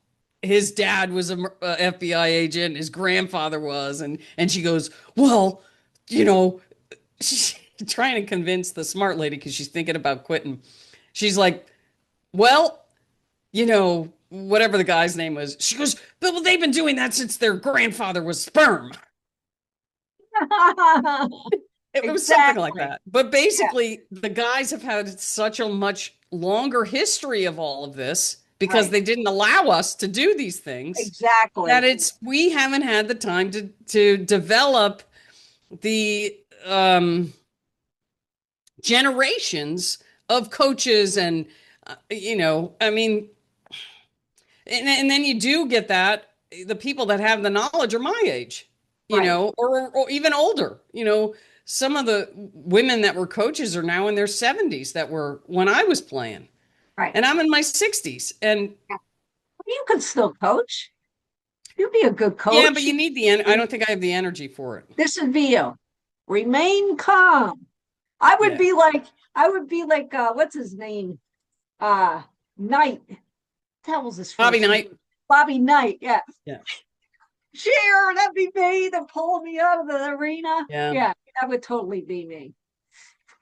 his dad was a FBI agent, his grandfather was, and she goes, well, you know, she's trying to convince the smart lady because she's thinking about quitting. She's like, well, whatever the guy's name was. She goes, but well, they've been doing that since their grandfather was sperm. It was something like Exactly. that. But Yeah. basically, the guys have had such a much longer history of all of this because Right. they didn't allow us to do these things that Exactly. we haven't had the time to develop the generations of coaches and I mean, and then you do get that the people that have the knowledge are my age, Right. or even older. Some of the women that were coaches are now in their 70s that were when I was playing, Right. and I'm in my 60s. And Yeah. You could still coach. You'd be a good yeah, but coach. you need I don't think I have the energy for it. This would be you. Remain calm. I would Yeah. be like, I would be like, what's his name? Knight. That was his Bobby first Knight. name. Bobby Knight. Yeah. Yeah. Cheer. That'd be me. They're pulling me out of the arena. Yeah. Yeah. That would totally be me.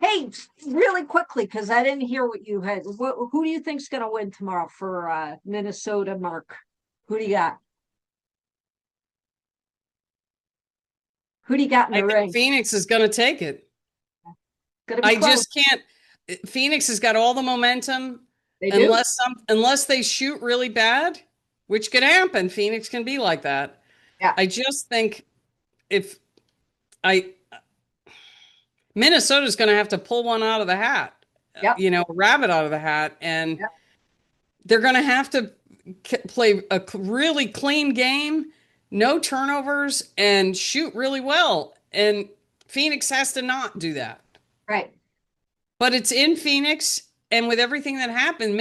Hey, really quickly, because I didn't hear what you had. Who do you think's going to win tomorrow for Minnesota, Mark? Who do you got? Who do you got in I the think ring? Phoenix is going to take it. Going to be I close. just can't. Phoenix has got all the momentum They do. unless they shoot really bad, which could happen. Phoenix can be like that. Yeah. I just think if I Minnesota's going to have to pull one out of the hat, Yep. a rabbit out of the hat, and Yep. they're going to have to play a really clean game, no turnovers, and shoot really well. And Phoenix has to not do that. Right. But it's in Phoenix, and with everything that happened,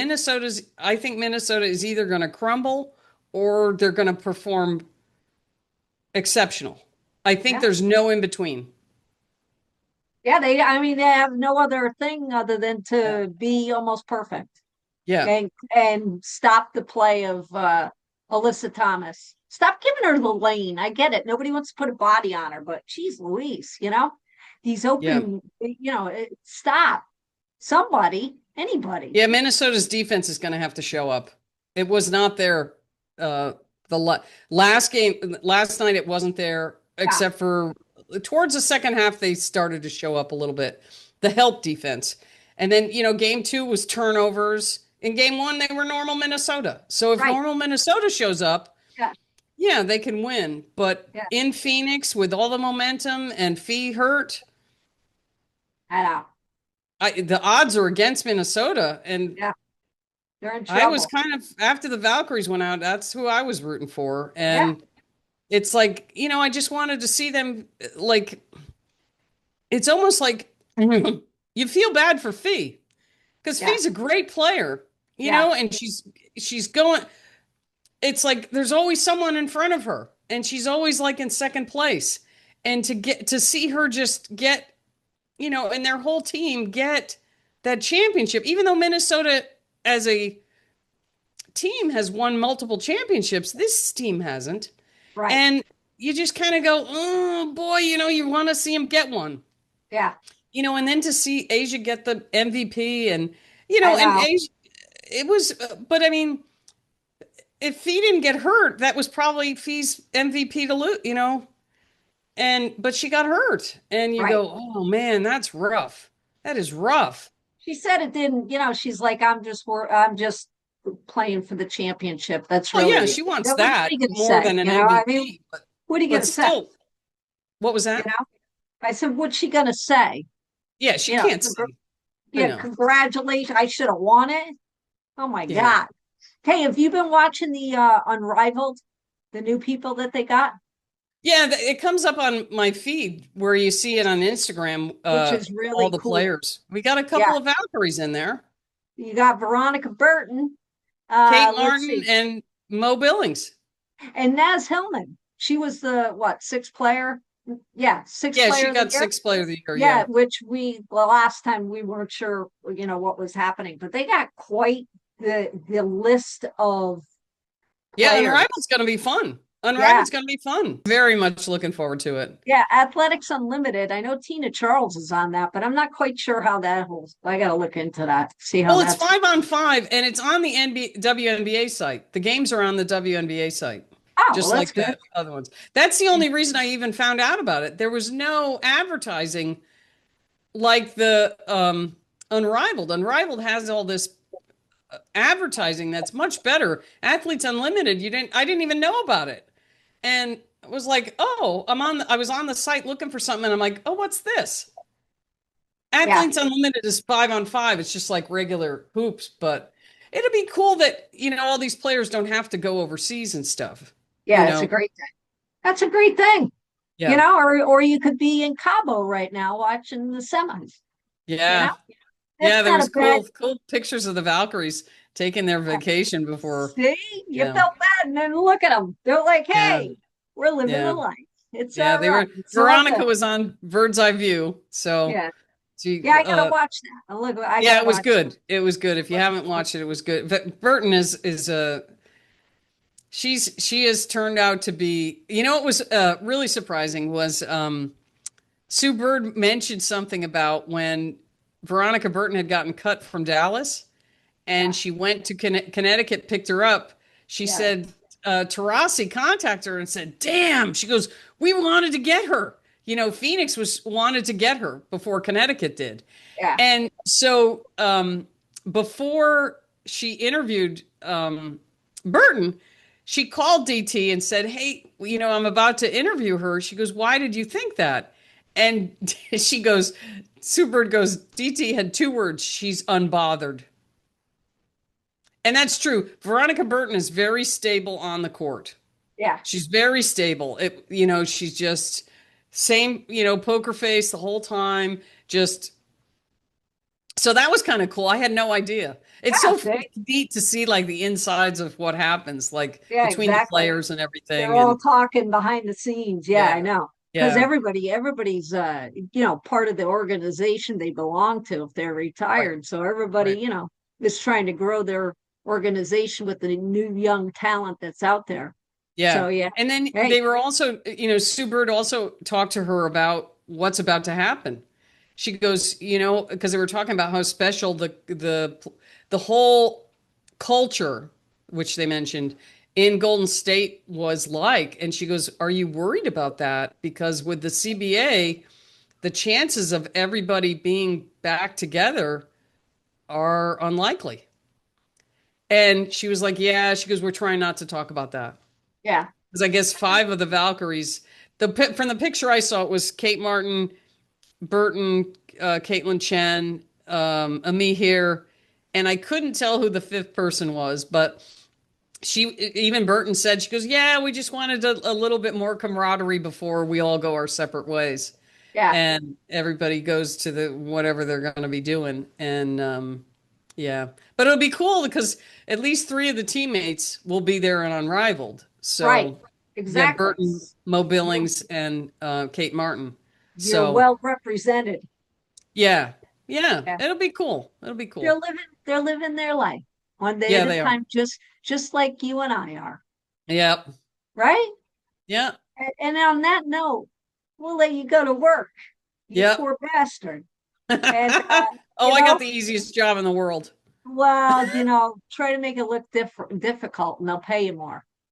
I think Minnesota is either going to crumble or they're going to perform exceptional. I think Yeah. there's no in between. Yeah. I mean, they have no other thing other than Yeah. to be almost perfect Yeah. and stop the play of Alyssa Thomas. Stop giving her the lane. I get it. Nobody wants to put a body on her, but geez, Louise, these Yeah. open, stop. Somebody, anybody. Yeah. Minnesota's defense is going to have to show up. It was not there. Last game, last night, it wasn't there, Yeah. except for towards the second half, they started to show up a little bit. The help defense. And then, game 2 was turnovers. In game 1, they were normal Minnesota. So if Right. normal Minnesota shows up, Yeah. yeah, they can win. But Yeah. in Phoenix, with all the momentum and Fee hurt, I know. the odds are against Minnesota. And Yeah. They're in I was trouble. kind of, after the Valkyries went out, that's who I was rooting for. Yeah. And it's like, I just wanted to see them, like, it's almost like you feel bad for Fee because Yeah. Fee's a great player, Yeah. and she's going, it's like there's always someone in front of her and she's always like in second place. And to see her just get and their whole team get that championship, even though Minnesota as a team has won multiple championships, this team hasn't. Right. And you just kind of go, oh boy, you want to see him get one. Yeah. And then to see Asia get the MVP and, I and know. Asia, it was, but I mean, if Fee didn't get hurt, that was probably Fee's MVP to lose, but she got hurt and you Right. go, oh man, that's rough. That is rough. She said it didn't, she's like, I'm just playing for the championship. That's Well, yeah, really, she wants what are that you going to more say? than an I mean, MVP, what are you going but to say? still, what was You that? know, I said, what's she going to say? Yeah, she You know, can't say. I yeah, know. congratulations. I should have won it. Oh my Yeah. God. Hey, have you been watching the Unrivaled, the new people that they got? Yeah, it comes up on my feed where you see it on Instagram, Which is all really the cool. players. We got a Yeah. couple of Valkyries in there. You got Veronica Burton. Kate Let's Martin see. and Mo Billings. And Naz Hillman. She was the what, sixth player? Yeah, sixth Yeah, she player of the got year. sixth player of the year. Yeah, Yeah. which the last time we weren't sure, what was happening, but they got quite the list of Yeah, players. Unrival's going to be fun. Yeah, Unrival's going to be fun. Very much looking forward to it. yeah. Athletics Unlimited. I know Tina Charles is on that, but I'm not quite sure how that holds. I got to look into that, see how Well, it's that's. 5-on-5 and it's on the WNBA site. The games are on the WNBA site, Oh, well, just that's like good. the other ones. That's the only reason I even found out about it. There was no advertising like the Unrivaled. Unrivaled has all this advertising that's much better. Athletes Unlimited, I didn't even know about it. And it was like, oh, I was on the site looking for something and I'm like, oh, what's this? Yeah, Athletes Unlimited is 5-on-5. It's just like regular hoops, but it'd be cool that, all these players don't have to go overseas and stuff. You yeah. It's a know? great thing. That's a great thing. Yeah. Or you could be in Cabo right now watching the semis. You know, Yeah. Yeah, that's there not was a bad. cool pictures of the Valkyries taking their vacation before. See, you Yeah. felt bad, and then look at them. They're like, Yeah. "Hey, we're living the Yeah. life. It's Yeah, all they right. were It's all Veronica good." was on Bird's Eye View. So Yeah, she yeah. I gotta watch that. Look, I yeah, gotta it was watch. good. It was good. If you haven't watched it, it was good. But Burton is a she has turned out to be, what was really surprising was Sue Bird mentioned something about when Veronica Burton had gotten cut from Dallas and Yeah, she went to Connecticut, picked her up. She yeah, said Tarasi contacted her and said, "Damn," she goes, "We wanted to get her. Phoenix was wanted to get her before Connecticut did." yeah, And so before she interviewed Burton, she called DT and said, "Hey, I'm about to interview her." She goes, "Why did you think that?" And she goes, Sue Bird goes, "DT had two words. She's unbothered." And that's true. Veronica Burton is very stable on the court. yeah. She's very stable. She's just same, poker face the whole time. Just so that was kind of cool. I had no idea. It's Yeah, so see? neat to see like the insides of what happens, like Yeah, between the exactly. players and They're everything. all And talking behind the scenes. Yeah, I yeah, know. Because yeah, everybody's part of the organization they belong to if they're right, retired. So everybody, right. is trying to grow their organization with the new young talent that's out there. Yeah. So yeah. And then Hey, they were also, Sue Bird also talked to her about what's about to happen. She goes, because they were talking about how special the whole culture, which they mentioned in Golden State was like. And she goes, "Are you worried about that? Because with the CBA, the chances of everybody being back together are unlikely." And she was like, "Yeah." She goes, "We're trying not to talk about that." yeah, Because I guess five of the Valkyries, from the picture I saw, it was Kate Martin, Burton, Caitlin Chen, Ami here, and I couldn't tell who the fifth person was, but even Burton said, she goes, "Yeah, we just wanted a little bit more camaraderie before we all go our separate ways." yeah, And everybody goes to the whatever they're going to be doing. And yeah, but it'll be cool because at least three of the teammates will be there and Unrivaled. right. So yeah, Exactly. Burton, Mo You're, Billings, and Kate Martin. you're So well represented. Yeah. Yeah. Yeah. It'll be cool. It'll be They're cool. living they're living their life one day Yeah, at a they are. time, just like you and I are, Yep. right? Yeah. And on that note, we'll let you go to work, you Yep. poor bastard. And Oh, you I got know, the easiest job in the world. well, try to make it look difficult and they'll pay you more.